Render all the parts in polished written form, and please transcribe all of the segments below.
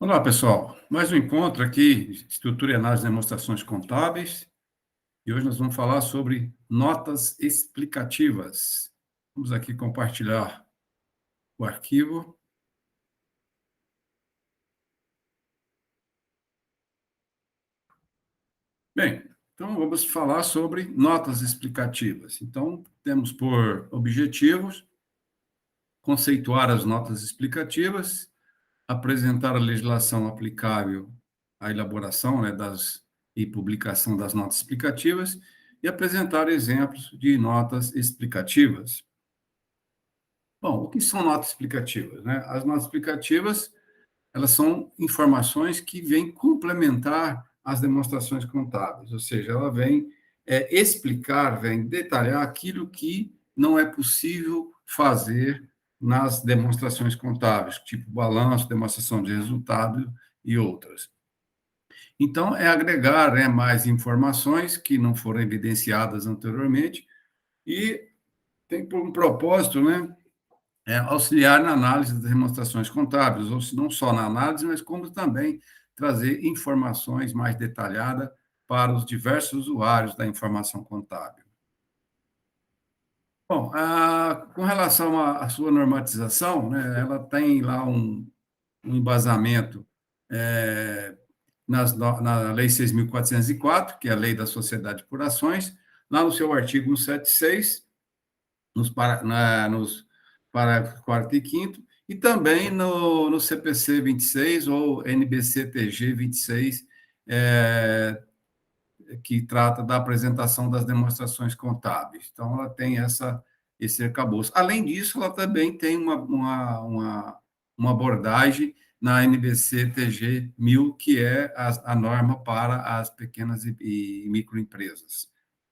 Olá, pessoal. Mais um encontro aqui, Estrutura e Análise de Demonstrações Contábeis, e hoje nós vamos falar sobre notas explicativas. Vamos aqui compartilhar o arquivo. Bem, então vamos falar sobre notas explicativas. Então, temos por objetivos conceituar as notas explicativas, apresentar a legislação aplicável à elaboração, e publicação das notas explicativas e apresentar exemplos de notas explicativas. Bom, o que são notas explicativas, né? As notas explicativas, elas são informações que vêm complementar as demonstrações contábeis, ou seja, ela vem explicar, vem detalhar aquilo que não é possível fazer nas demonstrações contábeis, tipo balanço, demonstração de resultado e outras. Então, é agregar, mais informações que não foram evidenciadas anteriormente e tem por um propósito, auxiliar na análise das demonstrações contábeis, ou se não só na análise, mas como também trazer informações mais detalhadas para os diversos usuários da informação contábil. Bom, com relação à sua normatização, né, ela tem lá um embasamento na Lei 6.404, que é a Lei da Sociedade por Ações, lá no seu artigo 176, nos parágrafos 4º e 5º, e também no CPC 26 ou NBC-TG 26, que trata da apresentação das demonstrações contábeis. Então, ela tem esse arcabouço. Além disso, ela também tem uma abordagem na NBC-TG 1000, que é a norma para as pequenas e microempresas.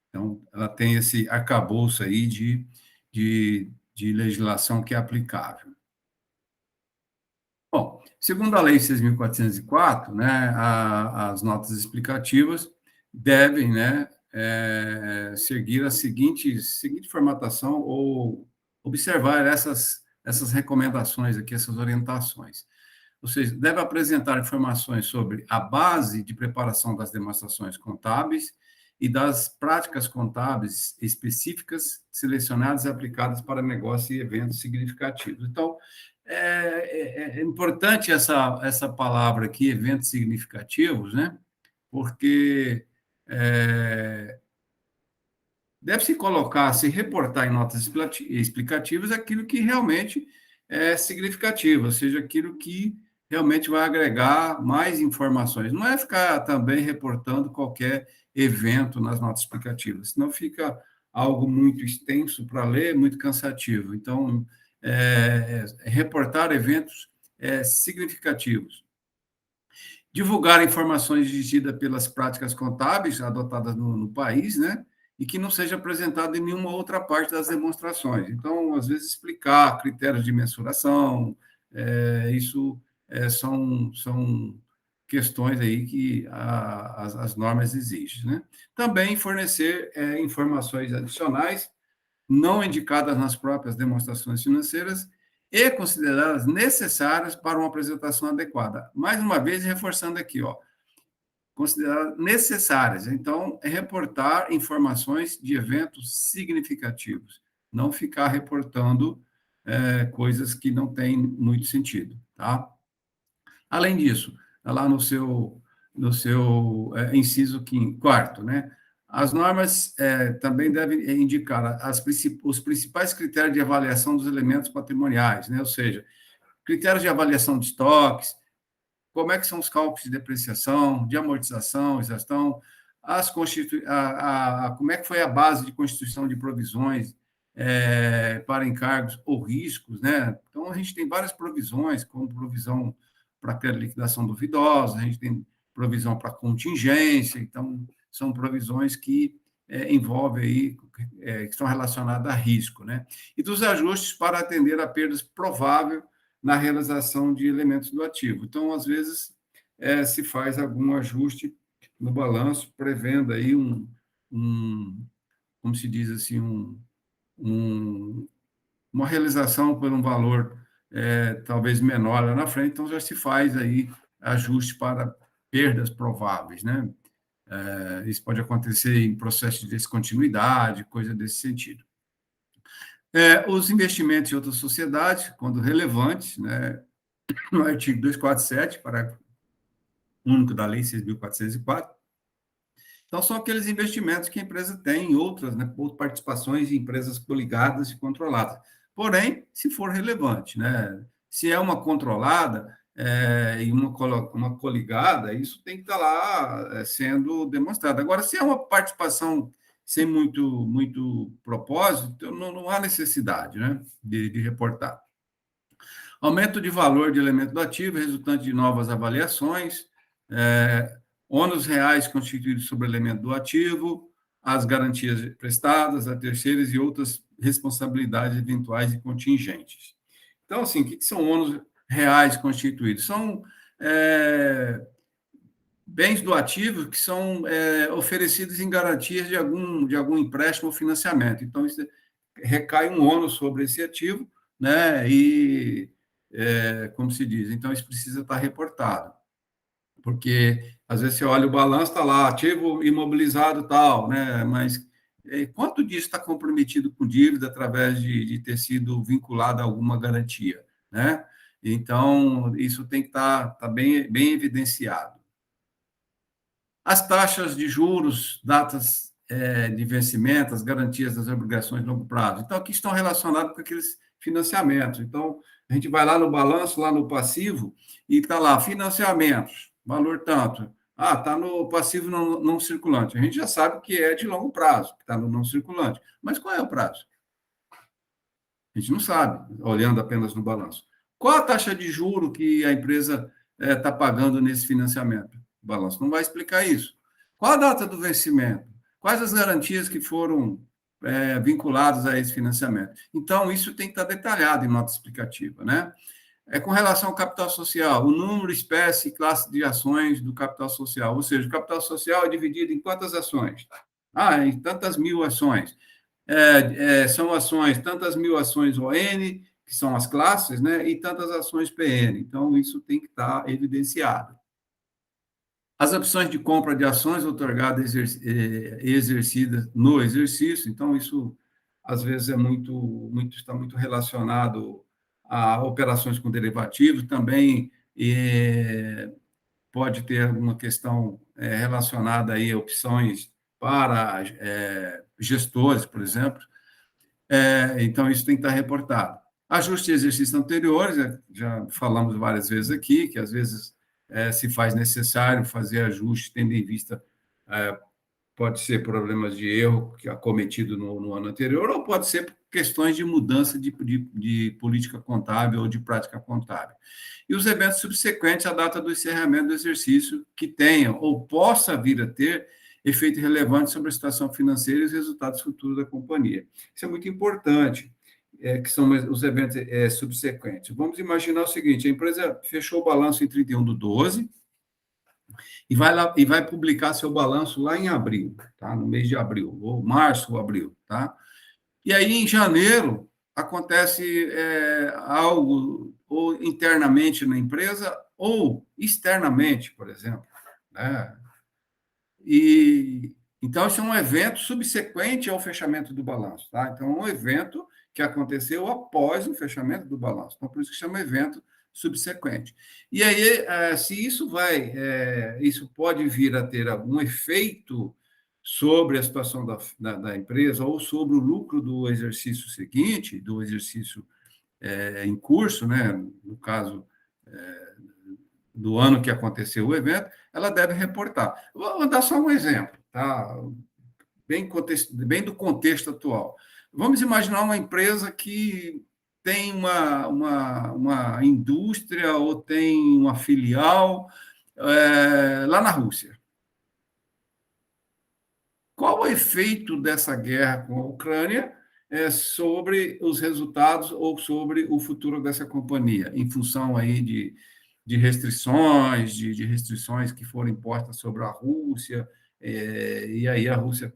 Então, ela tem esse arcabouço aí de legislação que é aplicável. Bom, segundo a Lei 6.404, as notas explicativas devem, seguir a seguinte formatação ou observar essas recomendações aqui, essas orientações. Ou seja, deve apresentar informações sobre a base de preparação das demonstrações contábeis e das práticas contábeis específicas selecionadas e aplicadas para negócios e eventos significativos. Então, é importante essa palavra aqui, eventos significativos, né? Porque deve-se colocar, se reportar em notas explicativas aquilo que realmente é significativo, ou seja, aquilo que realmente vai agregar mais informações. Não é ficar também reportando qualquer evento nas notas explicativas, senão fica algo muito extenso para ler, muito cansativo. Então, reportar eventos significativos. Divulgar informações exigidas pelas práticas contábeis adotadas no país, né? E que não seja apresentado em nenhuma outra parte das demonstrações. Então, às vezes, explicar critérios de mensuração, isso são questões aí que as normas exigem, né? Também fornecer informações adicionais não indicadas nas próprias demonstrações financeiras e consideradas necessárias para uma apresentação adequada. Mais uma vez, reforçando aqui, consideradas necessárias. Então, é reportar informações de eventos significativos, não ficar reportando coisas que não têm muito sentido, tá? Além disso, lá no seu inciso quarto, né? As normas também devem indicar os principais critérios de avaliação dos elementos patrimoniais, né? Ou seja, critérios de avaliação de estoques, como é que são os cálculos de depreciação, de amortização, gestão, como é que foi a base de constituição de provisões para encargos ou riscos, né? Então, a gente tem várias provisões, como provisão para aquela liquidação duvidosa, a gente tem provisão para contingência, então, são provisões que envolvem aí, que estão relacionadas a risco, né? E dos ajustes para atender a perdas prováveis na realização de elementos do ativo. Então, às vezes, se faz algum ajuste no balanço, prevendo aí como se diz assim, uma realização por um valor talvez menor lá na frente, então já se faz aí ajuste para perdas prováveis, né? Isso pode acontecer em processo de descontinuidade, coisa desse sentido. Os investimentos em outras sociedades, quando relevantes, né, no artigo 247, parágrafo único da Lei 6.404, então, são aqueles investimentos que a empresa tem em outras, né, por participações em empresas coligadas e controladas. Porém, se for relevante, né? Se é uma controlada e uma coligada, isso tem que estar lá sendo demonstrado. Agora, se é uma participação sem muito propósito, então não há necessidade, né, de reportar. Aumento de valor de elemento do ativo resultante de novas avaliações, ônus reais constituídos sobre o elemento do ativo, as garantias prestadas a terceiros e outras responsabilidades eventuais e contingentes. Então, assim, o que são ônus reais constituídos? São bens do ativo que são oferecidos em garantias de algum empréstimo ou financiamento. Então, isso recai um ônus sobre esse ativo, né? E, como se diz, então isso precisa estar reportado, porque às vezes você olha o balanço, está lá, ativo imobilizado tal, né? Mas quanto disso está comprometido com dívida através de ter sido vinculado a alguma garantia, né? Então, isso tem que estar bem evidenciado. As taxas de juros, datas de vencimento, as garantias das obrigações de longo prazo. Então, aqui estão relacionados com aqueles financiamentos. Então, a gente vai lá no balanço, lá no passivo, e está lá, financiamentos, valor tanto. Está no passivo não circulante. A gente já sabe que é de longo prazo, que está no não circulante. Mas qual é o prazo? A gente não sabe, olhando apenas no balanço. Qual a taxa de juro que a empresa está pagando nesse financiamento? O balanço não vai explicar isso. Qual a data do vencimento? Quais as garantias que foram vinculadas a esse financiamento? Então, isso tem que estar detalhado em nota explicativa, né? Com relação ao capital social, o número, espécie e classe de ações do capital social, ou seja, o capital social é dividido em quantas ações? Em tantas mil ações. São ações, tantas mil ações ON, que são as classes, né, e tantas ações PN. Então, isso tem que estar evidenciado. As opções de compra de ações otorgadas e exercidas no exercício, então, isso, às vezes, está muito relacionado a operações com derivativos, também pode ter alguma questão relacionada aí a opções para gestores, por exemplo. Então, isso tem que estar reportado. Ajuste de exercícios anteriores, já falamos várias vezes aqui, que às vezes se faz necessário fazer ajuste, tendo em vista, pode ser problemas de erro que acometido no ano anterior, ou pode ser questões de mudança de política contábil ou de prática contábil. E os eventos subsequentes à data do encerramento do exercício que tenham ou possa vir a ter efeito relevante sobre a situação financeira e os resultados futuros da companhia. Isso é muito importante, que são os eventos subsequentes. Vamos imaginar o seguinte: a empresa fechou o balanço em 31/12 e vai publicar seu balanço lá em abril, tá? No mês de abril, ou março ou abril, tá? E aí, em janeiro, acontece algo ou internamente na empresa ou externamente, por exemplo, né? E então isso é um evento subsequente ao fechamento do balanço, tá? Então é um evento que aconteceu após o fechamento do balanço. Então por isso que chama evento subsequente. E aí, se isso pode vir a ter algum efeito sobre a situação da empresa ou sobre o lucro do exercício seguinte, do exercício em curso, né? No caso do ano que aconteceu o evento, ela deve reportar. Vou dar só um exemplo, tá? Bem do contexto atual. Vamos imaginar uma empresa que tem uma indústria ou tem uma filial lá na Rússia. Qual o efeito dessa guerra com a Ucrânia sobre os resultados ou sobre o futuro dessa companhia, em função aí de restrições, de restrições que foram impostas sobre a Rússia, e aí a Rússia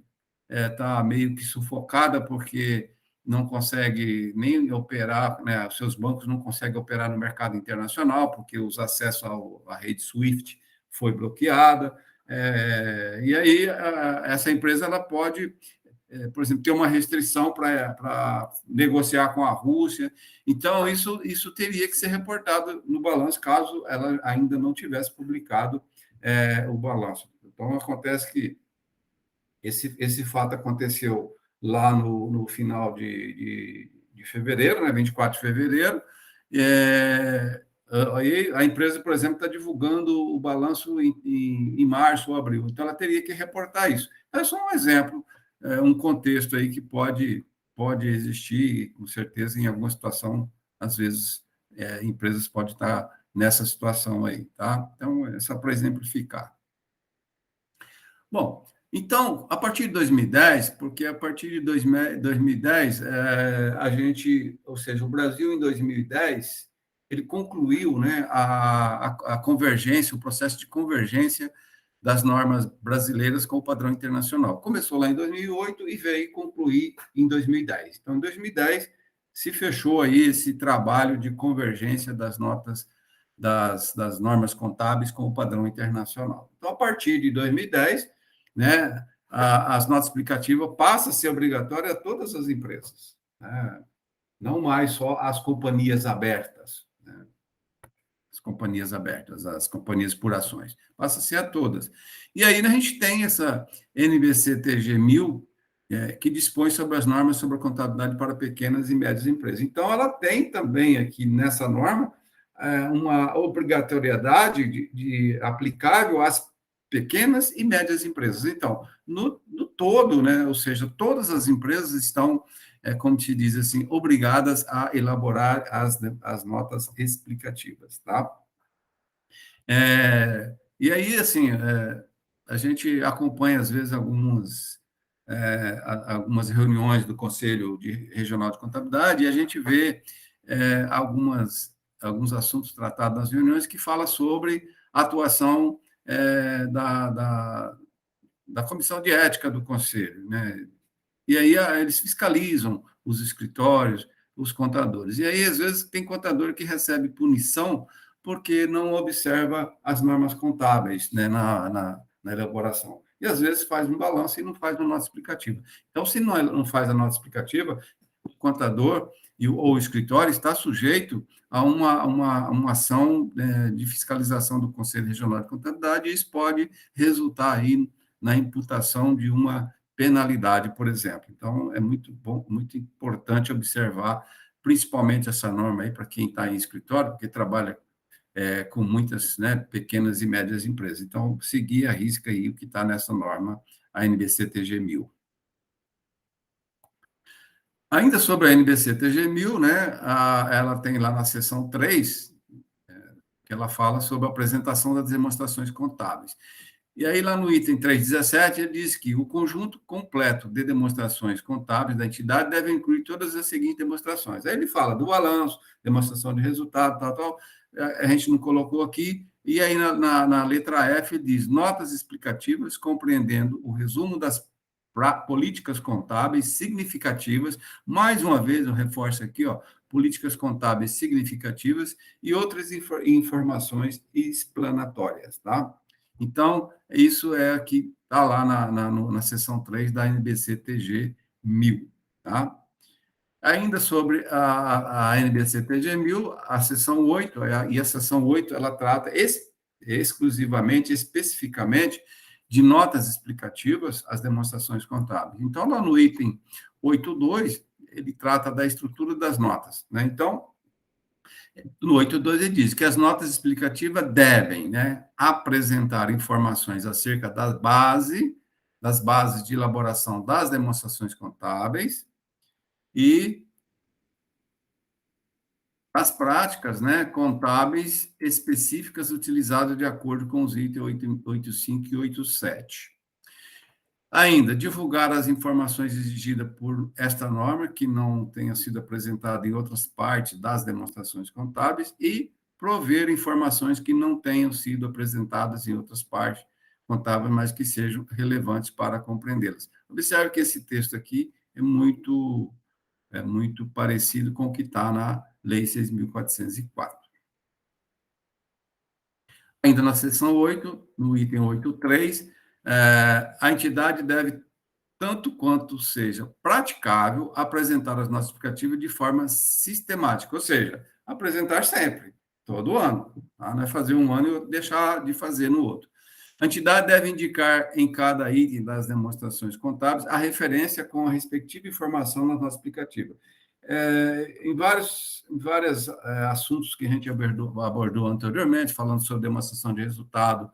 está meio que sufocada porque não consegue nem operar, né, os seus bancos não conseguem operar no mercado internacional, porque os acessos à rede SWIFT foi bloqueada, e aí essa empresa ela pode, por exemplo, ter uma restrição para negociar com a Rússia. Então, isso teria que ser reportado no balanço, caso ela ainda não tivesse publicado o balanço. Então, acontece que esse fato aconteceu lá no final de fevereiro, né, 24 de fevereiro. Aí a empresa, por exemplo, está divulgando o balanço em março ou abril, então ela teria que reportar isso. É só um exemplo, um contexto aí que pode existir, com certeza, em alguma situação, às vezes, empresas podem estar nessa situação aí, tá? Então, é só para exemplificar. Bom, então, a partir de 2010, porque a partir de 2010, a gente, ou seja, o Brasil em 2010, ele concluiu, né, a convergência, o processo de convergência das normas brasileiras com o padrão internacional. Começou lá em 2008 e veio concluir em 2010. Então, em 2010, se fechou aí esse trabalho de convergência das notas das normas contábeis com o padrão internacional. Então, a partir de 2010, né, as notas explicativas passam a ser obrigatória a todas as empresas, né? Não mais só as companhias abertas, né? As companhias abertas, as companhias por ações, passa a ser a todas. E aí a gente tem essa NBC-TG 1000, que dispõe sobre as normas sobre a contabilidade para pequenas e médias empresas. Então, ela tem também aqui nessa norma uma obrigatoriedade de aplicável às pequenas e médias empresas. Então, no todo, né, ou seja, todas as empresas estão, como se diz assim, obrigadas a elaborar as notas explicativas, tá? E aí, assim, a gente acompanha, às vezes, algumas reuniões do Conselho Regional de Contabilidade e a gente vê alguns assuntos tratados nas reuniões que fala sobre a atuação da Comissão de Ética do Conselho, né? E aí eles fiscalizam os escritórios, os contadores. E aí, às vezes, tem contador que recebe punição porque não observa as normas contábeis, né, na elaboração. E, às vezes, faz um balanço e não faz uma nota explicativa. Então, se não faz a nota explicativa, o contador ou o escritório está sujeito a uma ação, de fiscalização do Conselho Regional de Contabilidade, e isso pode resultar aí na imputação de uma penalidade, por exemplo. Então, é muito bom, muito importante observar, principalmente essa norma aí para quem está em escritório, porque trabalha com muitas, né, pequenas e médias empresas. Então, seguir a risca aí o que está nessa norma, a NBC-TG 1000. Ainda sobre a NBC-TG 1000, né, ela tem lá na seção 3, que ela fala sobre a apresentação das demonstrações contábeis. E aí, lá no item 317, ele diz que o conjunto completo de demonstrações contábeis da entidade deve incluir todas as seguintes demonstrações. Aí ele fala do balanço, demonstração de resultado, tal, a gente não colocou aqui. E aí, na letra F, diz notas explicativas compreendendo o resumo das políticas contábeis significativas. Mais uma vez, eu reforço aqui, ó, políticas contábeis significativas e outras informações explanatórias, tá? Então, isso é que está lá na seção 3 da NBC-TG 1000, tá? Ainda sobre a NBC-TG 1000, a seção 8, e a seção 8, ela trata exclusivamente, especificamente, de notas explicativas às demonstrações contábeis. Então, lá no item 8.2, ele trata da estrutura das notas, né? Então, no 8.2 ele diz que as notas explicativas devem, né, apresentar informações acerca das bases de elaboração das demonstrações contábeis e as práticas, né, contábeis específicas utilizadas de acordo com os itens 8.5 e 8.7. Ainda, divulgar as informações exigidas por esta norma, que não tenha sido apresentada em outras partes das demonstrações contábeis, e prover informações que não tenham sido apresentadas em outras partes contábeis, mas que sejam relevantes para compreendê-las. Observe que esse texto aqui é muito muito parecido com o que está na Lei 6.404. Ainda na seção 8, no item 8.3, a entidade deve, tanto quanto seja praticável, apresentar as notas explicativas de forma sistemática, ou seja, apresentar sempre, todo ano. Tá? Não é fazer um ano e deixar de fazer no outro. A entidade deve indicar em cada item das demonstrações contábeis a referência com a respectiva informação na nota explicativa. Em vários assuntos que a gente abordou anteriormente, falando sobre demonstração de resultado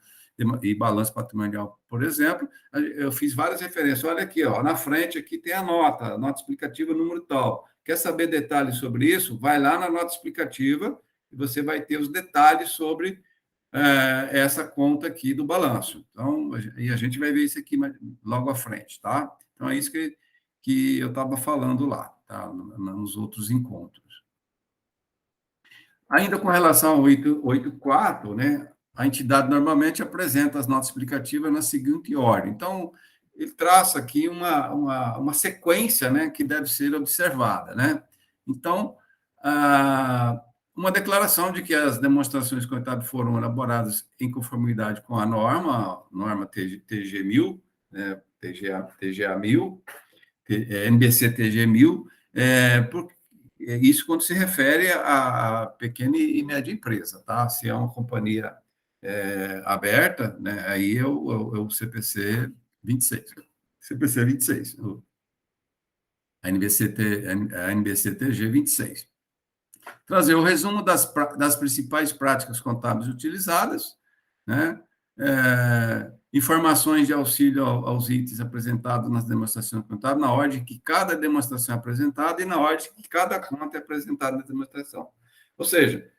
e balanço patrimonial, por exemplo, eu fiz várias referências. Olha aqui, ó, na frente aqui tem a nota explicativa número tal. Quer saber detalhes sobre isso? Vai lá na nota explicativa e você vai ter os detalhes sobre essa conta aqui do balanço. Então, e a gente vai ver isso aqui logo à frente, tá? Então, é isso que eu estava falando lá, tá? Nos outros encontros. Ainda com relação ao 8.4, né? A entidade normalmente apresenta as notas explicativas na seguinte ordem. Então, ele traça aqui uma sequência, né, que deve ser observada, né? Então, uma declaração de que as demonstrações contábeis foram elaboradas em conformidade com a norma TG 1000, né, TGA 1000, NBC TG 1000, isso quando se refere à pequena e média empresa, tá? Se é uma companhia aberta, né, aí é o CPC 26. CPC 26, a NBCTG 26. Trazer o resumo das principais práticas contábeis utilizadas, né? Informações de auxílio aos itens apresentados nas demonstrações contábeis, na ordem que cada demonstração é apresentada e na ordem que cada conta é apresentada na demonstração. Ou seja,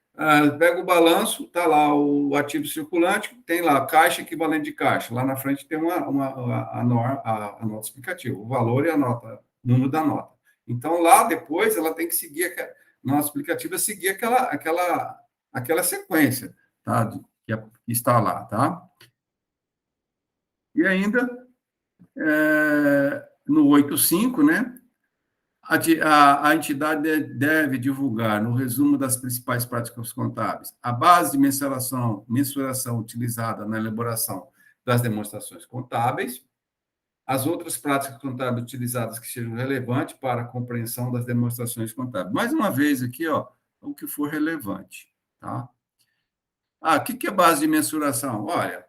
pega o balanço, está lá o ativo circulante, tem lá caixa equivalente de caixa, lá na frente tem a nota explicativa, o valor e a nota, o número da nota. Então, lá depois, ela tem que seguir, nossa explicativa seguir aquela sequência, tá? Que está lá, tá? E ainda, no 8.5, né? A entidade deve divulgar, no resumo das principais práticas contábeis, a base de mensuração utilizada na elaboração das demonstrações contábeis, as outras práticas contábeis utilizadas que sejam relevantes para a compreensão das demonstrações contábeis. Mais uma vez aqui, ó, o que for relevante, tá? O que é base de mensuração? Olha,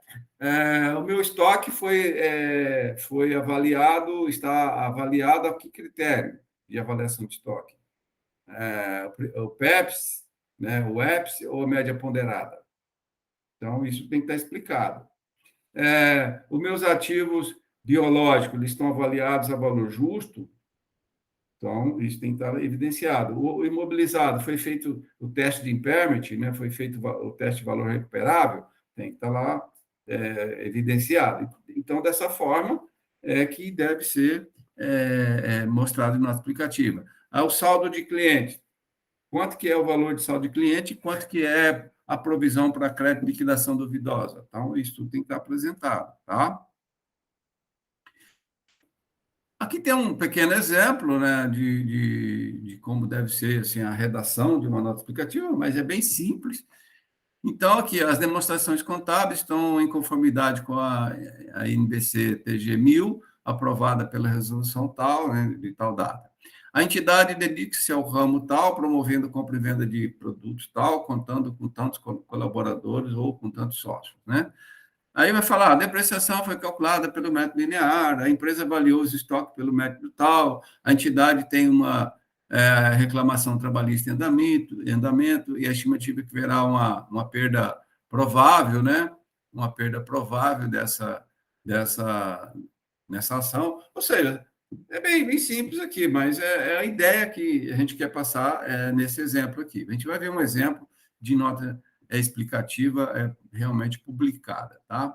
o meu estoque foi avaliado, está avaliado a que critério de avaliação de estoque? O PEPS, né, o EPS ou a média ponderada? Então, isso tem que estar explicado. Os meus ativos biológicos eles estão avaliados a valor justo? Então, isso tem que estar evidenciado. O imobilizado, foi feito o teste de impairment, né? Foi feito o teste de valor recuperável, tem que estar lá evidenciado. Então, dessa forma, é que deve ser mostrado na nota explicativa. O saldo de cliente. Quanto que é o valor de saldo de cliente e quanto que é a provisão para crédito de liquidação duvidosa. Então, isso tudo tem que estar apresentado, tá? Aqui tem um pequeno exemplo, né, de como deve ser assim, a redação de uma nota explicativa, mas é bem simples. Então, aqui, as demonstrações contábeis estão em conformidade com a NBC TG 1000, aprovada pela resolução tal, né, de tal data. A entidade dedica-se ao ramo tal, promovendo compra e venda de produtos tal, contando com tantos colaboradores ou com tantos sócios, né? Aí vai falar, a depreciação foi calculada pelo método linear, a empresa avaliou os estoques pelo método tal, a entidade tem uma reclamação trabalhista em andamento, e a estimativa que verá uma perda provável, né? Uma perda provável nessa ação. Ou seja, é bem simples aqui, mas é a ideia que a gente quer passar nesse exemplo aqui. A gente vai ver um exemplo de nota explicativa realmente publicada, tá?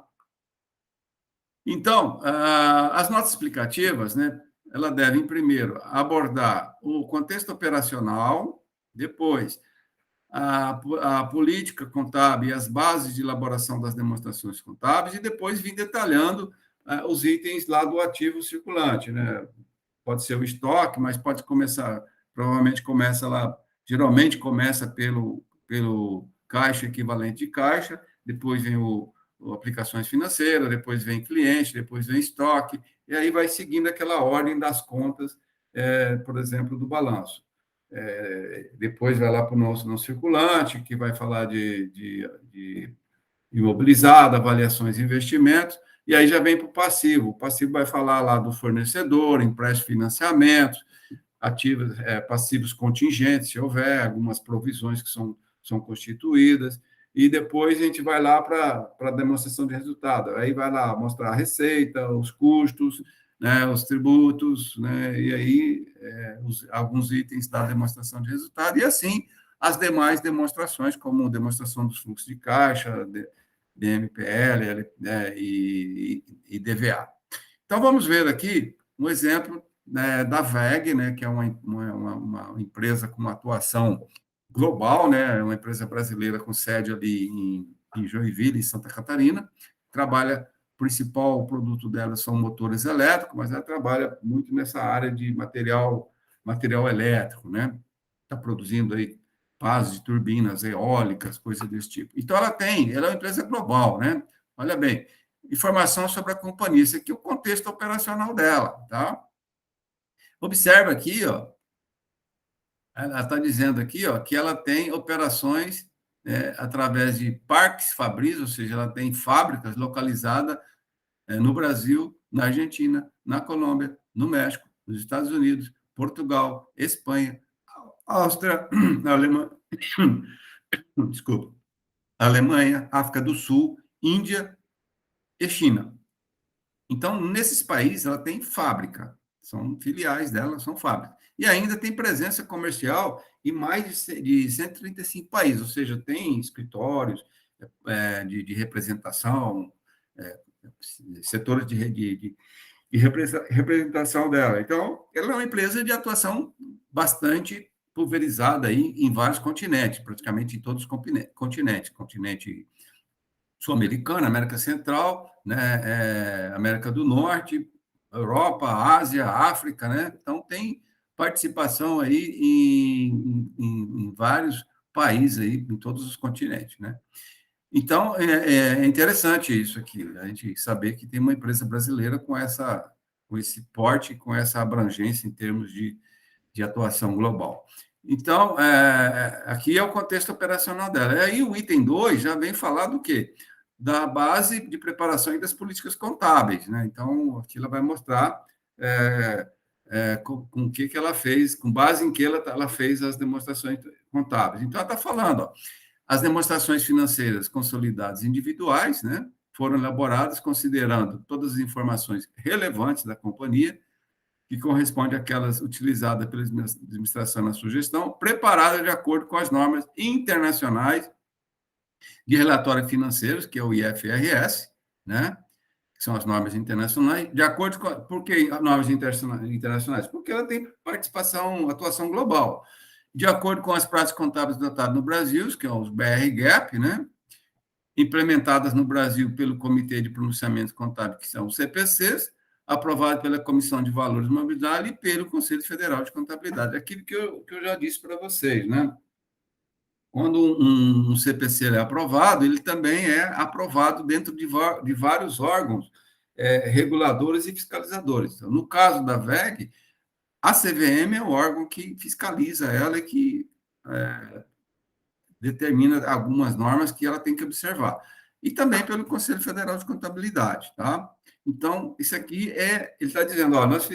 Então, as notas explicativas, né, ela devem, primeiro, abordar o contexto operacional, depois, a política contábil e as bases de elaboração das demonstrações contábeis, e depois vir detalhando os itens lá do ativo circulante, né? Pode ser o estoque, mas pode começar provavelmente começa lá, geralmente começa pelo caixa, equivalente de caixa, depois vem o aplicações financeiras, depois vem cliente, depois vem estoque, e aí vai seguindo aquela ordem das contas, por exemplo, do balanço. Depois vai lá para o nosso não circulante, que vai falar de imobilizado, avaliações e investimentos, e aí já vem para o passivo. O passivo vai falar lá do fornecedor, empréstimo, financiamento, ativos, passivos contingentes, se houver, algumas provisões que são constituídas, e depois a gente vai lá para a demonstração de resultado. Aí vai lá mostrar a receita, os custos, né, os tributos, né, e aí alguns itens da demonstração de resultado, e assim as demais demonstrações, como demonstração dos fluxos de caixa, DMPL, e DVA. Então, vamos ver aqui um exemplo, né, da VEG, né, que é uma empresa com uma atuação global, né, uma empresa brasileira com sede ali em Joinville, em Santa Catarina. Trabalha, o principal produto dela são motores elétricos, mas ela trabalha muito nessa área de material elétrico, né? Está produzindo aí pás de turbinas eólicas, coisas desse tipo. Então, ela é uma empresa global, né? Olha bem, informação sobre a companhia. Isso aqui é o contexto operacional dela, tá? Observa aqui, ó, ela está dizendo aqui, ó, que ela tem operações através de parques fabris, ou seja, ela tem fábricas localizadas no Brasil, na Argentina, na Colômbia, no México, nos Estados Unidos, Portugal, Espanha, Áustria, Alemanha, desculpa, Alemanha, África do Sul, Índia e China. Então, nesses países, ela tem fábrica, são filiais dela, são fábricas. E ainda tem presença comercial em mais de 135 países, ou seja, tem escritórios de representação, é, setores de representação dela. Então, ela é uma empresa de atuação bastante pulverizada aí em vários continentes, praticamente em todos os continentes, continente sul-americana, América Central, né, América do Norte, Europa, Ásia, África, né? Então tem participação aí em vários países aí, em todos os continentes, né? Então é interessante isso aqui, a gente saber que tem uma empresa brasileira com esse porte, com essa abrangência em termos de atuação global. Então, aqui é o contexto operacional dela. E aí, o item 2 já vem falar do quê? Da base de preparação e das políticas contábeis. Né? Então, aqui ela vai mostrar com o que ela fez, com base em que ela fez as demonstrações contábeis. Então, ela está falando, ó, as demonstrações financeiras consolidadas individuais, né, foram elaboradas considerando todas as informações relevantes da companhia, que corresponde àquelas utilizadas pela administração na sua gestão, preparada de acordo com as normas internacionais de relatórios financeiros, que é o IFRS, né? Que são as normas internacionais, de acordo com... Por que normas internacionais? Porque ela tem atuação global. De acordo com as práticas contábeis adotadas no Brasil, que é os BR-GAAP, né? Implementadas no Brasil pelo Comitê de Pronunciamento Contábil, que são os CPCs, aprovado pela Comissão de Valores Mobiliários e pelo Conselho Federal de Contabilidade. Aquilo que eu já disse para vocês, né? Quando um CPC é aprovado, ele também é aprovado dentro de vários órgãos reguladores e fiscalizadores. Então, no caso da VEG, a CVM é o órgão que fiscaliza ela e que determina algumas normas que ela tem que observar. E também pelo Conselho Federal de Contabilidade, tá? Então, isso aqui ele está dizendo, ó, nós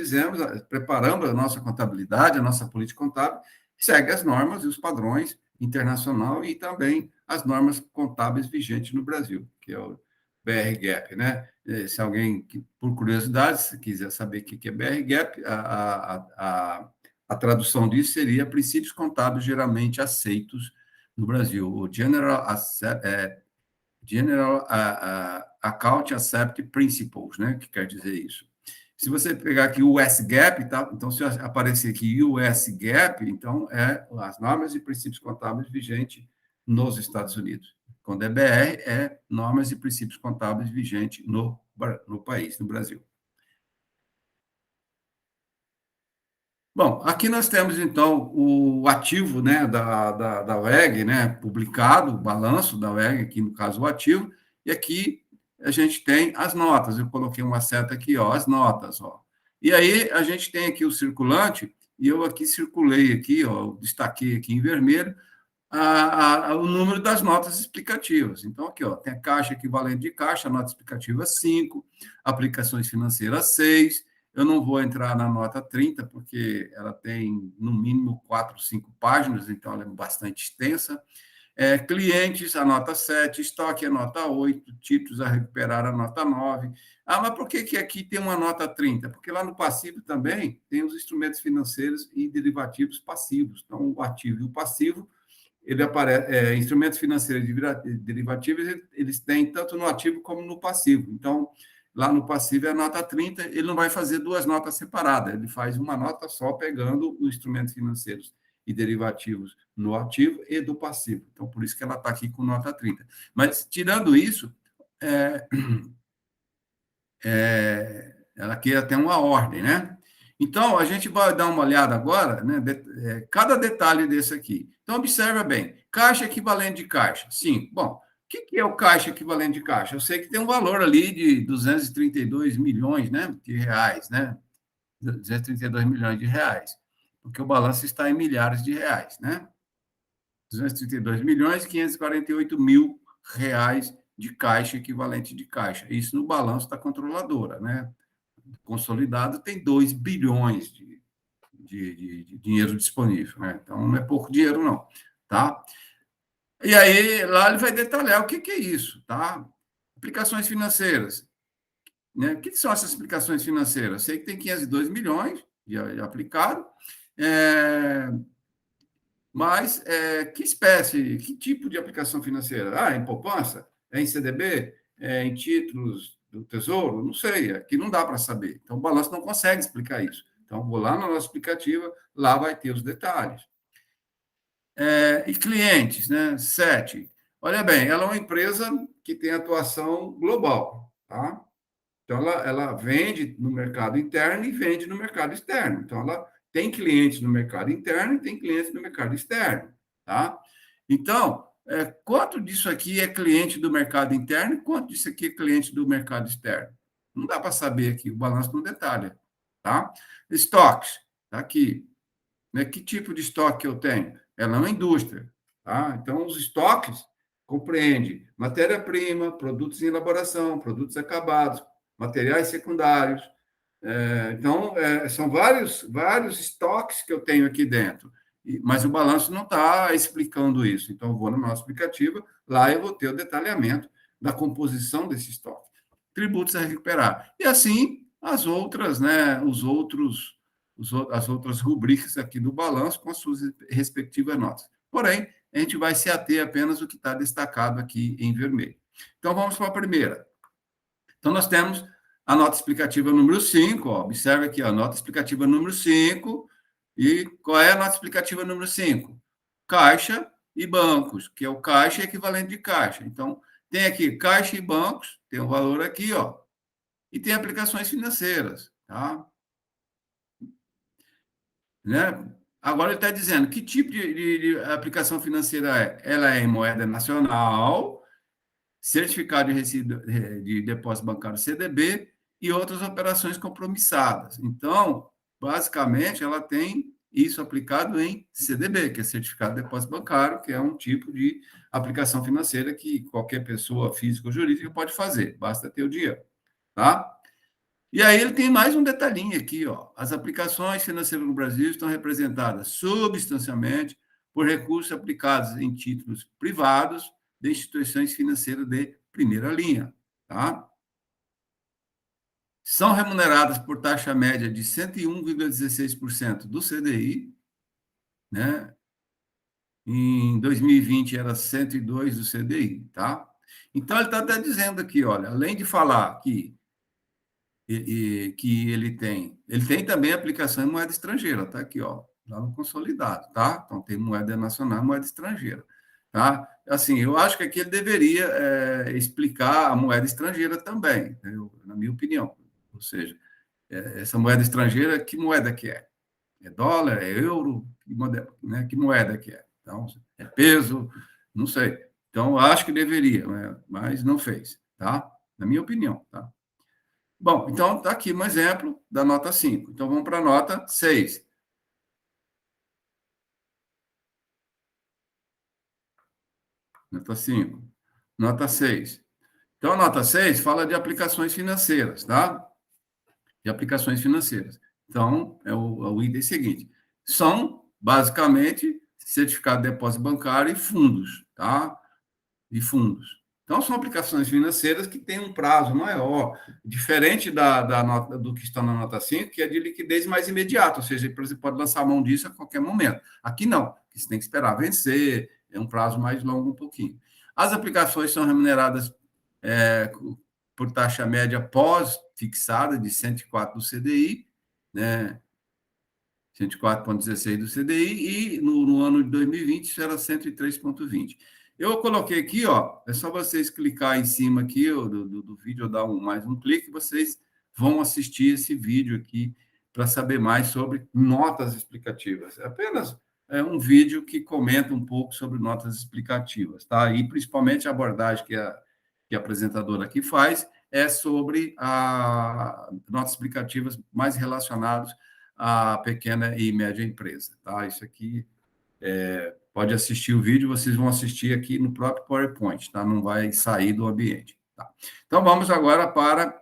preparamos a nossa contabilidade, a nossa política contábil, segue as normas e os padrões internacional e também as normas contábeis vigentes no Brasil, que é o BR-GAAP, né? Se alguém, por curiosidade, se quiser saber o que é BR-GAAP, a tradução disso seria princípios contábeis geralmente aceitos no Brasil, o General Account Accepted Principles, né, que quer dizer isso. Se você pegar aqui o US GAAP, tá? Então, se aparecer aqui US GAAP, então as normas e princípios contábeis vigentes nos Estados Unidos. Quando é BR, é normas e princípios contábeis vigentes no país, no Brasil. Bom, aqui nós temos, então, o ativo, né, da WEG, né, publicado, o balanço da WEG, aqui no caso o ativo, e aqui a gente tem as notas. Eu coloquei uma seta aqui, ó, as notas, ó. E aí a gente tem aqui o circulante, e eu aqui circulei aqui, ó, destaquei aqui em vermelho, o número das notas explicativas. Então, aqui, ó, tem a caixa equivalente de caixa, nota explicativa 5, aplicações financeiras 6. Eu não vou entrar na nota 30, porque ela tem, no mínimo, 4, 5 páginas, então ela é bastante extensa. Clientes, a nota 7, estoque, a nota 8, títulos a recuperar, a nota 9. Ah, mas por que, que aqui tem uma nota 30? Porque lá no passivo também tem os instrumentos financeiros e derivativos passivos. Então, o ativo e o passivo ele aparece, instrumentos financeiros derivativos, eles têm tanto no ativo como no passivo. Então, lá no passivo é a nota 30, ele não vai fazer duas notas separadas, ele faz uma nota só pegando os instrumentos financeiros e derivativos no ativo e do passivo. Então, por isso que ela está aqui com nota 30. Mas, tirando isso, é, ela aqui tem uma ordem, né? Então, a gente vai dar uma olhada agora, né? Cada detalhe desse aqui. Então, observa bem. Caixa equivalente de caixa. Sim. Bom, o que é o caixa equivalente de caixa? Eu sei que tem um valor ali de 232 milhões, né, de reais, né? 232 milhões de reais. Porque o balanço está em milhares de reais, né? 232 milhões e 548 mil reais de caixa equivalente de caixa. Isso no balanço da controladora, né? Consolidado tem 2 bilhões de dinheiro disponível, né? Então não é pouco dinheiro, não, tá? E aí lá ele vai detalhar o que, que é isso, tá? Aplicações financeiras, né? O que, que são essas aplicações financeiras? Sei que tem 502 milhões de aplicado, é, mas que espécie, que tipo de aplicação financeira? Ah, em poupança? É em CDB? É em títulos do Tesouro? Não sei, aqui não dá para saber. Então, o balanço não consegue explicar isso. Então, vou lá na nossa explicativa, lá vai ter os detalhes. E clientes, né? 7. Olha bem, ela é uma empresa que tem atuação global, tá? Então, ela vende no mercado interno e vende no mercado externo. Então, ela tem clientes no mercado interno e tem clientes no mercado externo, tá? Então, quanto disso aqui é cliente do mercado interno e quanto disso aqui é cliente do mercado externo? Não dá para saber aqui, o balanço não detalha, tá? Estoques, tá aqui. Né? Que tipo de estoque eu tenho? Ela é uma indústria, tá? Então, os estoques compreende matéria-prima, produtos em elaboração, produtos acabados, materiais secundários. Então, são vários estoques que eu tenho aqui dentro, mas o balanço não está explicando isso. Então, eu vou no nosso aplicativo, lá eu vou ter o detalhamento da composição desse estoque. Tributos a recuperar. E assim, as outras, né, as outras rubricas aqui do balanço com as suas respectivas notas. Porém, a gente vai se ater apenas ao que está destacado aqui em vermelho. Então, vamos para a primeira. Então, nós temos a nota explicativa número 5, ó, observe aqui, a nota explicativa número 5. E qual é a nota explicativa número 5? Caixa e bancos, que é o caixa equivalente de caixa. Então, tem aqui caixa e bancos, tem um valor aqui, ó, e tem aplicações financeiras, tá? Né? Agora ele está dizendo que tipo de aplicação financeira é? Ela é em moeda nacional, certificado de depósito bancário CDB e outras operações compromissadas. Então, basicamente, ela tem isso aplicado em CDB, que é certificado de depósito bancário, que é um tipo de aplicação financeira que qualquer pessoa física ou jurídica pode fazer, basta ter o dinheiro, tá? E aí ele tem mais um detalhinho aqui, ó. As aplicações financeiras no Brasil estão representadas substancialmente por recursos aplicados em títulos privados de instituições financeiras de primeira linha, tá? São remuneradas por taxa média de 101,16% do CDI, né? Em 2020 era 102 do CDI, tá? Então ele está até dizendo aqui, olha, além de falar que ele tem também aplicação em moeda estrangeira, tá aqui, ó, lá no consolidado, tá? Então tem moeda nacional e moeda estrangeira, tá? Assim, eu acho que aqui ele deveria explicar a moeda estrangeira também, na minha opinião. Ou seja, essa moeda estrangeira, que moeda que é? É dólar, é euro, né? Que moeda que é? Então, é peso, não sei. Então, acho que deveria, né? Mas não fez, tá? Na minha opinião, tá? Bom, então está aqui um exemplo da nota 5. Então, vamos para a nota 6. Nota 5. Nota 6. Então, a nota 6 fala de aplicações financeiras, tá? De aplicações financeiras. Então, é o item seguinte. São, basicamente, certificado de depósito bancário e fundos, tá? De fundos. Então, são aplicações financeiras que têm um prazo maior, diferente da nota, do que está na nota 5, que é de liquidez mais imediata, ou seja, você pode lançar a mão disso a qualquer momento. Aqui não, você tem que esperar vencer, é um prazo mais longo um pouquinho. As aplicações são remuneradas é, por taxa média pós-fixada de 104 do CDI, né? 104,16 do CDI, e no ano de 2020 isso era 103,20. Eu coloquei aqui, ó, é só vocês clicar em cima aqui do vídeo, ou dar mais um clique, vocês vão assistir esse vídeo aqui para saber mais sobre notas explicativas. É apenas um vídeo que comenta um pouco sobre notas explicativas, tá? E principalmente a abordagem que a apresentadora aqui faz é sobre notas explicativas mais relacionadas à pequena e média empresa, tá? Isso aqui pode assistir o vídeo, vocês vão assistir aqui no próprio PowerPoint, tá? Não vai sair do ambiente, tá? Então vamos agora para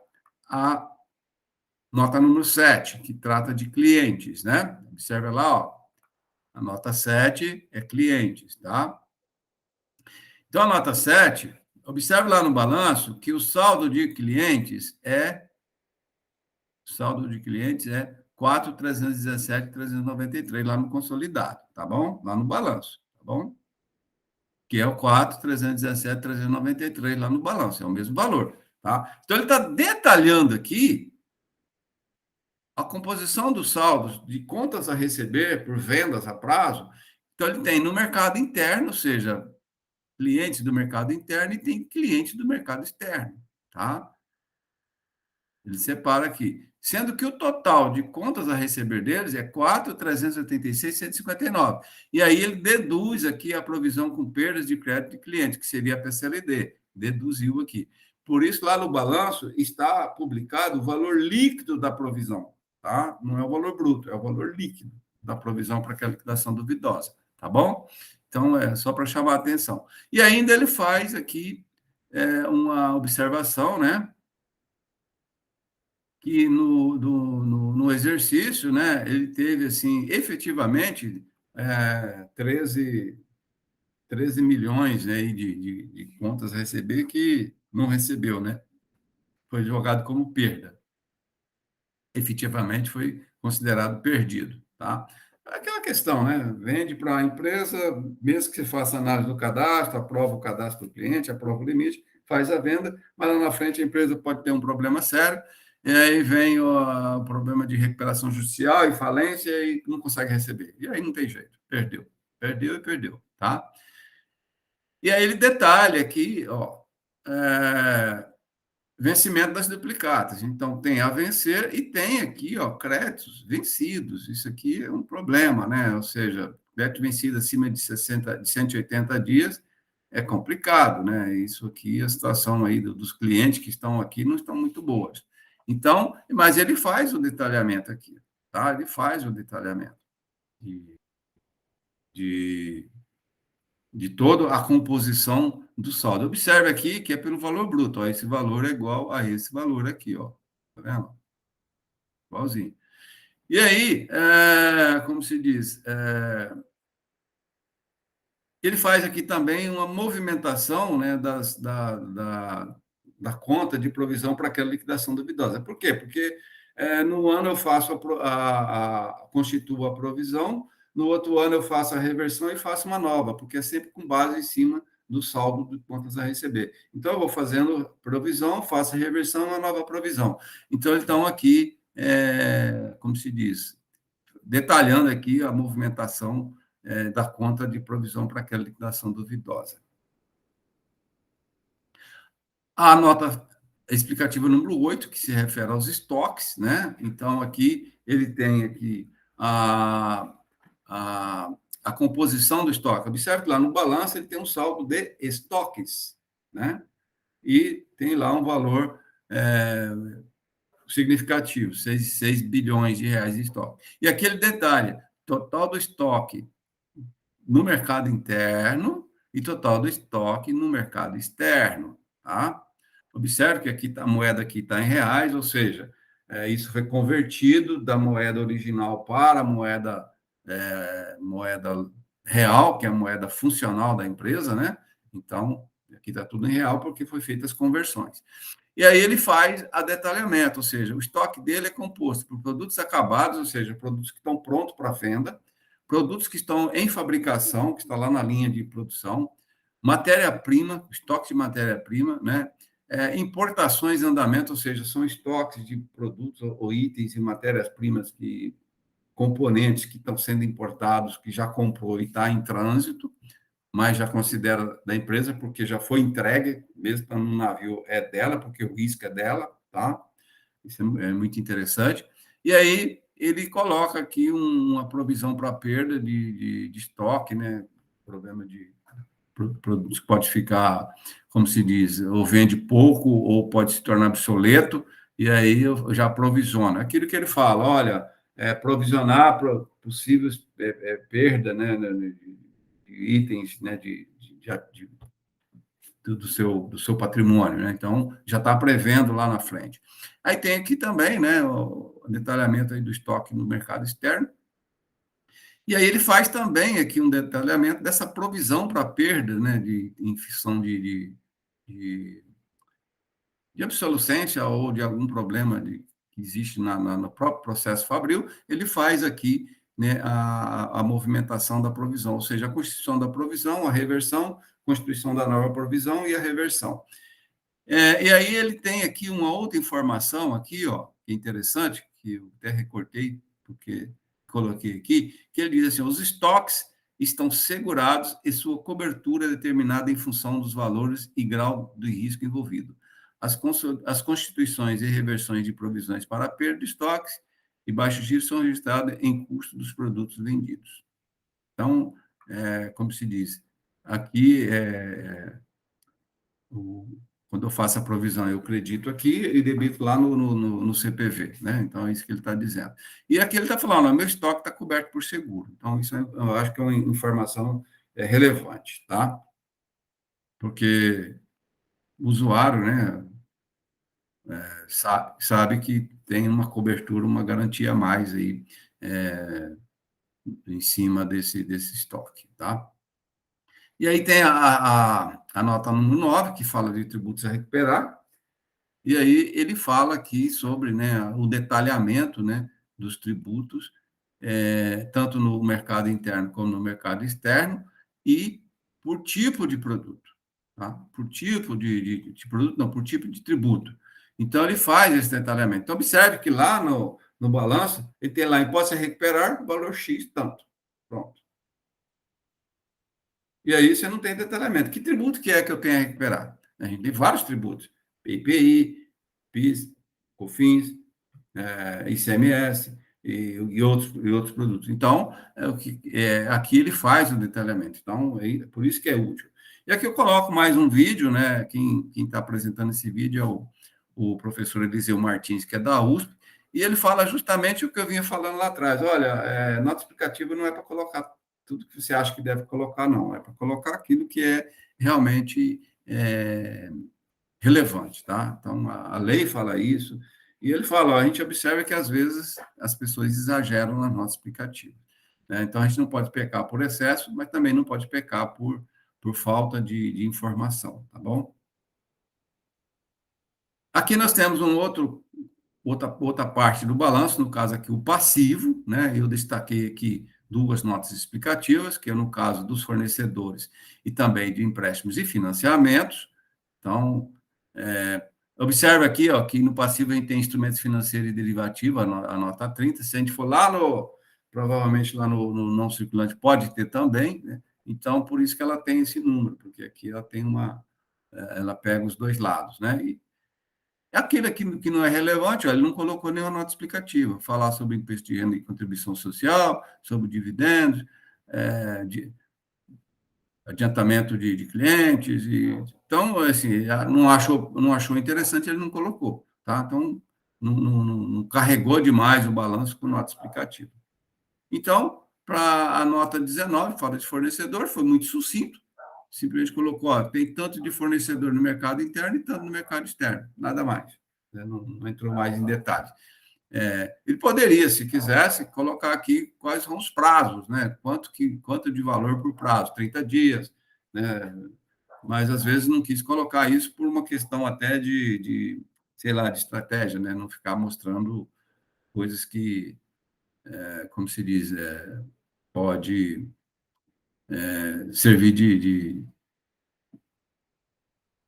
a nota número 7, que trata de clientes, né? Observa lá, ó. A nota 7 é clientes, tá? Então a nota 7, observe lá no balanço que o saldo de clientes é 4.317.393 lá no consolidado, tá bom? Lá no balanço, tá bom? Que é o 4.317.393 lá no balanço, é o mesmo valor, tá? Então ele está detalhando aqui a composição dos saldos de contas a receber por vendas a prazo. Então ele tem no mercado interno, ou seja, clientes do mercado interno, e tem clientes do mercado externo, tá? Ele separa aqui. Sendo que o total de contas a receber deles é 4.386.159. E aí ele deduz aqui a provisão com perdas de crédito de cliente, que seria a PCLD. Deduziu aqui. Por isso, lá no balanço está publicado o valor líquido da provisão, tá? Não é o valor bruto, é o valor líquido da provisão para aquela liquidação duvidosa, tá bom? Então, é só para chamar a atenção. E ainda ele faz aqui uma observação, né? Que no exercício, né, ele teve, assim, efetivamente, 13 milhões, né, de contas a receber que não recebeu, né? Foi jogado como perda. Efetivamente foi considerado perdido, tá? Aquela questão, né? Vende para a empresa, mesmo que você faça análise do cadastro, aprova o cadastro do cliente, aprova o limite, faz a venda, mas lá na frente a empresa pode ter um problema sério, e aí vem o problema de recuperação judicial e falência e não consegue receber. E aí não tem jeito, perdeu. Perdeu e perdeu, tá? E aí ele detalha aqui, ó, é, vencimento das duplicatas. Então, tem a vencer e tem aqui, ó, créditos vencidos. Isso aqui é um problema, né? Ou seja, crédito vencido acima de 180 dias é complicado, né? Isso aqui, a situação aí dos clientes que estão aqui não estão muito boas. Então, mas ele faz o detalhamento aqui, tá? Ele faz o detalhamento de, de de toda a composição do saldo. Observe aqui que é pelo valor bruto, ó, esse valor é igual a esse valor aqui, ó. Tá vendo? Igualzinho. E aí, como se diz, ele faz aqui também uma movimentação, né, da conta de provisão para aquela liquidação duvidosa. Por quê? Porque no ano eu faço constituo a provisão, no outro ano eu faço a reversão e faço uma nova, porque é sempre com base em cima do saldo de contas a receber. Então, eu vou fazendo provisão, faço a reversão, uma nova provisão. Então, eles estão aqui, como se diz, detalhando aqui a movimentação da conta de provisão para aquela liquidação duvidosa. A nota explicativa número 8, que se refere aos estoques, né? Então, aqui ele tem aqui a, a, a composição do estoque. Observe que lá no balanço ele tem um saldo de estoques, né? E tem lá um valor significativo, 6 bilhões de reais de estoque. E aquele detalhe, total do estoque no mercado interno e total do estoque no mercado externo, tá? Observe que aqui a moeda aqui está em reais, ou seja, isso foi convertido da moeda original para a moeda real, que é a moeda funcional da empresa, né? Então, aqui está tudo em real porque foi feitas as conversões. E aí ele faz a detalhamento, ou seja, o estoque dele é composto por produtos acabados, ou seja, produtos que estão prontos para venda, produtos que estão em fabricação, que está lá na linha de produção, matéria-prima, estoque de matéria-prima, né? Importações em andamento, ou seja, são estoques de produtos ou itens e matérias-primas componentes que estão sendo importados, que já comprou e está em trânsito, mas já considera da empresa, porque já foi entregue, mesmo no navio é dela, porque o risco é dela, tá? Isso é muito interessante. E aí ele coloca aqui uma provisão para perda de estoque, né? Problema de produtos que pode ficar, como se diz, ou vende pouco, ou pode se tornar obsoleto, e aí eu já provisiono. Aquilo que ele fala, olha, provisionar para possíveis perda, né, de itens, né, do seu patrimônio, né? Então, já está prevendo lá na frente. Aí tem aqui também, né, o detalhamento aí do estoque no mercado externo, e aí ele faz também aqui um detalhamento dessa provisão para perda, né, em função de, de obsolescência ou de algum problema que existe no próprio processo fabril, ele faz aqui, né, a movimentação da provisão, ou seja, a constituição da provisão, a reversão, constituição da nova provisão e a reversão. E aí ele tem aqui uma outra informação aqui, ó, que é interessante, que eu até recortei, porque coloquei aqui, que ele diz assim, os estoques estão segurados e sua cobertura é determinada em função dos valores e grau de risco envolvido. As constituições e reversões de provisões para perda de estoques e baixo giro são registradas em custo dos produtos vendidos. Então, como se diz, aqui quando eu faço a provisão, eu acredito aqui e debito lá no CPV, né? Então, é isso que ele está dizendo. E aqui ele está falando, meu estoque está coberto por seguro. Então, isso eu acho que é uma informação relevante, tá? Porque o usuário, né, sabe que tem uma cobertura, uma garantia a mais aí em cima desse estoque, tá? E aí tem a nota número 9, que fala de tributos a recuperar. E aí ele fala aqui sobre, né, o detalhamento, né, dos tributos, tanto no mercado interno como no mercado externo, e por tipo de produto, tá? Por tipo de produto, não, por tipo de tributo. Então, ele faz esse detalhamento. Então, observe que lá no balanço, ele tem lá imposto a recuperar, valor X, tanto. Pronto. E aí você não tem detalhamento. Que tributo que é que eu tenho a recuperar? A gente tem vários tributos. IPI, PIS, COFINS, ICMS e outros produtos. Então, aqui ele faz o detalhamento. Então, por isso que é útil. E aqui eu coloco mais um vídeo, né? Quem está apresentando esse vídeo é o professor Eliseu Martins, que é da USP, e ele fala justamente o que eu vinha falando lá atrás. Olha, nota explicativa não é para colocar tudo que você acha que deve colocar, não. É para colocar aquilo que é realmente relevante, tá? Então, a lei fala isso, e ele fala, ó, a gente observa que, às vezes, as pessoas exageram na nota explicativa, né? Então, a gente não pode pecar por excesso, mas também não pode pecar por falta de informação, tá bom? Aqui nós temos outra parte do balanço, no caso aqui o passivo, né? Eu destaquei aqui duas notas explicativas, que é no caso dos fornecedores e também de empréstimos e financiamentos. Então, observe aqui, ó, que no passivo a gente tem instrumentos financeiros e derivativos, a nota 30. Se a gente for provavelmente lá no não circulante, pode ter também, né? Então, por isso que ela tem esse número, porque aqui ela pega os dois lados, né? Aquele que não é relevante, ó, ele não colocou nenhuma nota explicativa. Falar sobre imposto de renda e contribuição social, sobre dividendos, de adiantamento de clientes. Então, assim, não achou interessante, ele não colocou. Tá? Então, não carregou demais o balanço com nota explicativa. Então, para a nota 19, fala de fornecedor, foi muito sucinto. Simplesmente colocou, ó, tem tanto de fornecedor no mercado interno e tanto no mercado externo, nada mais. Né? Não entrou mais em detalhes. Ele poderia, se quisesse, colocar aqui quais são os prazos, né? Quanto de valor por prazo, 30 dias, né? Mas às vezes não quis colocar isso por uma questão até sei lá, de estratégia, né? Não ficar mostrando coisas que, como se diz, pode servir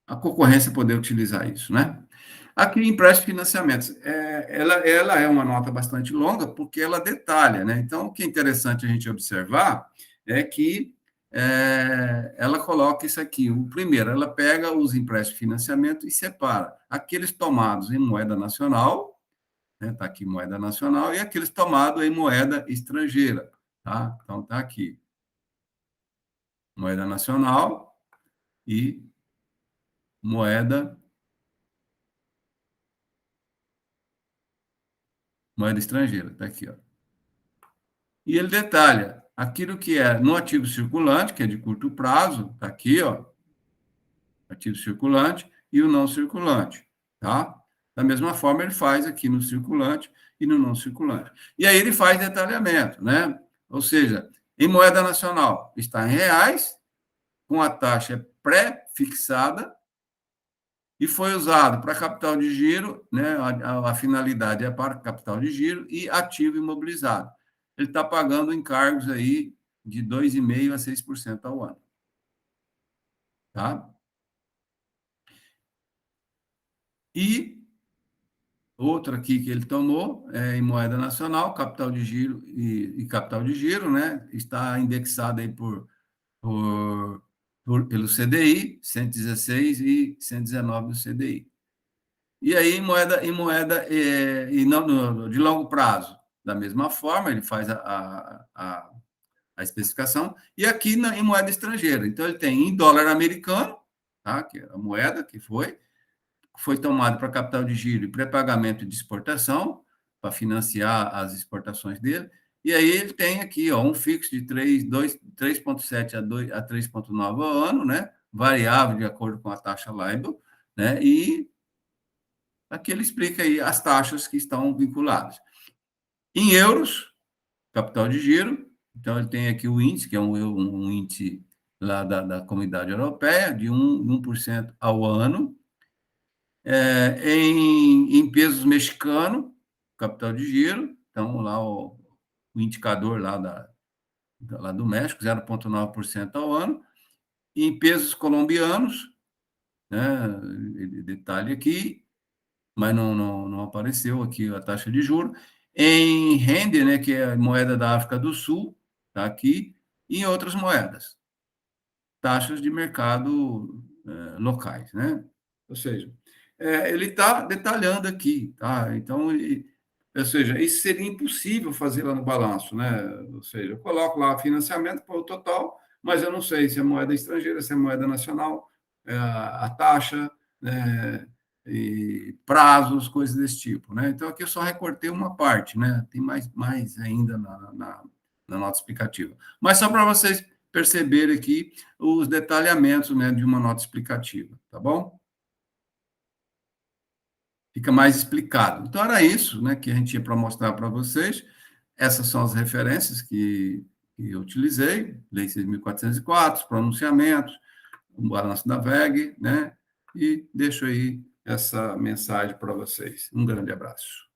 a concorrência poder utilizar isso, né? Aqui, empréstimo e financiamentos. Ela é uma nota bastante longa, porque ela detalha, né? Então, o que é interessante a gente observar é que ela coloca isso aqui. O primeiro, ela pega os empréstimos e financiamento e separa aqueles tomados em moeda nacional, né? Está aqui moeda nacional, e aqueles tomados em moeda estrangeira, tá? Então, está aqui moeda nacional e moeda estrangeira, está aqui, ó. E ele detalha aquilo que é no ativo circulante, que é de curto prazo, está aqui, ó, ativo circulante, e o não circulante, tá? Da mesma forma, ele faz aqui no circulante e no não circulante. E aí ele faz detalhamento, né? Ou seja, em moeda nacional está em reais, com a taxa pré-fixada, e foi usado para capital de giro, né? A finalidade é para capital de giro e ativo imobilizado. Ele está pagando encargos aí de 2,5% a 6% ao ano. Tá? E outra aqui que ele tomou é em moeda nacional, capital de giro e capital de giro, né? Está indexado aí pelo CDI, 116 e 119 do CDI. E aí, em moeda e não, de longo prazo, da mesma forma, ele faz a especificação, e aqui em moeda estrangeira. Então, ele tem em dólar americano, tá? Que é a moeda que foi tomado para capital de giro e pré-pagamento de exportação, para financiar as exportações dele. E aí ele tem aqui ó, um fixo de 3,7 a 3,9 ao ano, né? Variável de acordo com a taxa LIBOR, né? E aqui ele explica aí as taxas que estão vinculadas. Em euros, capital de giro, então ele tem aqui o índice, que é um índice lá da Comunidade Europeia, de 1% ao ano. Em pesos mexicano, capital de giro, então lá o indicador lá do México, 0,9% ao ano. Em pesos colombianos, né, detalhe aqui, mas não apareceu aqui a taxa de juros. Em rende, né, que é a moeda da África do Sul, está aqui, e em outras moedas, taxas de mercado locais, né? Ou seja, ele está detalhando aqui, tá? Então, ou seja, isso seria impossível fazer lá no balanço, né? Ou seja, eu coloco lá financiamento para o total, mas eu não sei se é moeda estrangeira, se é moeda nacional, a taxa, né? E prazos, coisas desse tipo, né? Então, aqui eu só recortei uma parte, né? Tem mais ainda na nota explicativa. Mas só para vocês perceberem aqui os detalhamentos, né, de uma nota explicativa, tá bom? Fica mais explicado. Então, era isso, né, que a gente tinha para mostrar para vocês. Essas são as referências que eu utilizei, Lei 6.404, os pronunciamentos, o balanço da VEG, né, e deixo aí essa mensagem para vocês. Um grande abraço.